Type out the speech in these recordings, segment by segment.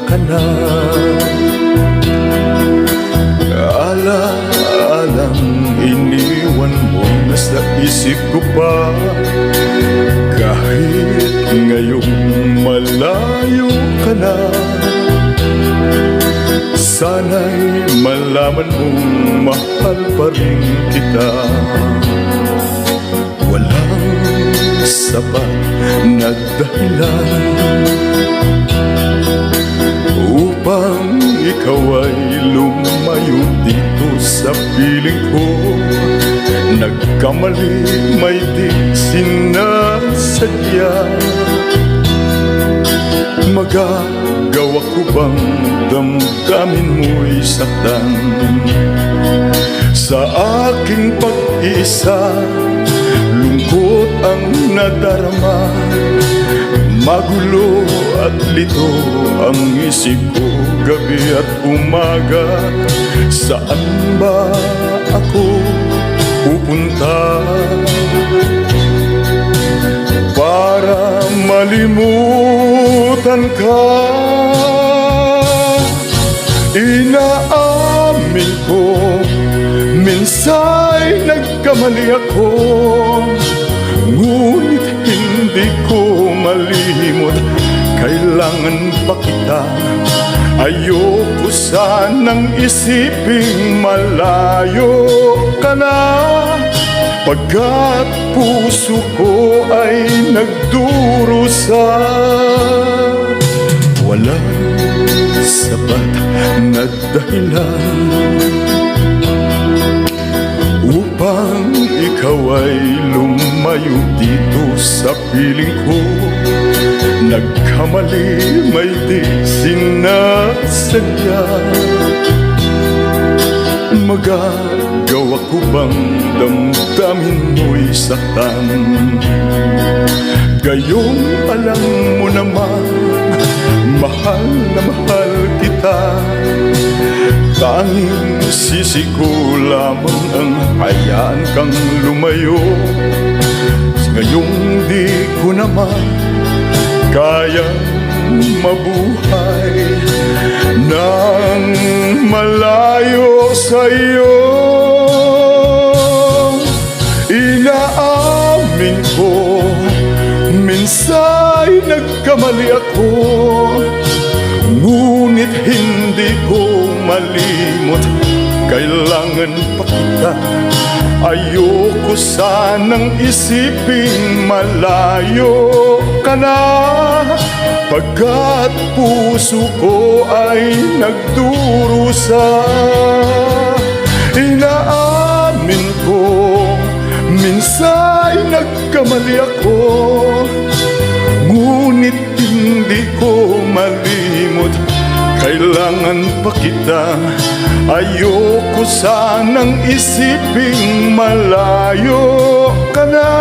ka na. Ala-alang iniwan mo na sa isip ko pa. Kahit ngayong malayo ka na, sana'y malaman mong mahal pa rin kita. Walang sapat na dahilan upang ikaw ay lumayo dito sa piling ko. Nagkamali, may di sinasadya. Magagawa ko bang damdamin mo'y saktan? Sa aking pag-iisa, lungkot ang nadarama. Magulo at lito ang isip ko gabi at umaga. Saan ba ako pupunta para malimutan ka? Inaamin ko, minsa'y nagkamali ako, ngunit hindi ko malimot. Kailangan pa kita, ayoko sanang isiping malayo ka na. Pagkat puso ko ay nagdurusa. Walang sapat na dahilan upang ikaw ay lumayo dito sa piling ko. Nagkamali, may di sinasadya. Magagawa ko bang damdamin mo'y saktan? Gayong alam mo naman, mahal na mahal kita. Tanging sisi ko lamang ang hayaan kang lumayo. Ngayong di ko naman kaya mabuhay nang malayo sa'yo. Inaamin ko, minsa'y nagkamali ako, ngunit hindi ko malimot. Kailangan pa kita, ayoko sanang isiping malayo ka na. Pagkat puso ko ay nagdurusa. Inaamin ko, minsa'y nagkamali ako, ngunit hindi ko malimot. Kailangan pa kita, ayoko sanang isiping malayo ka na.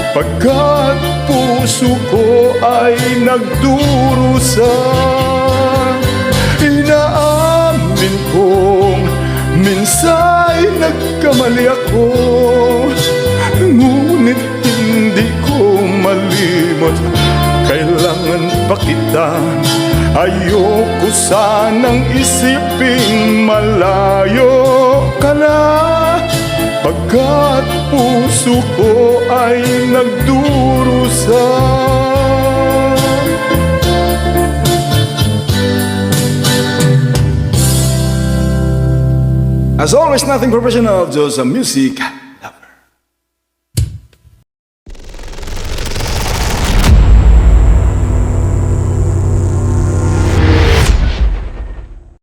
Pagkat puso ko ay nagdurusa. Inaamin kong minsa'y nagkamali ako, ngunit hindi ko malimot. Kailangan pa kita, ayoko sanang isiping malayo ka na. Pagkat puso ko ay nagdurusa. As always, nothing professional, just music.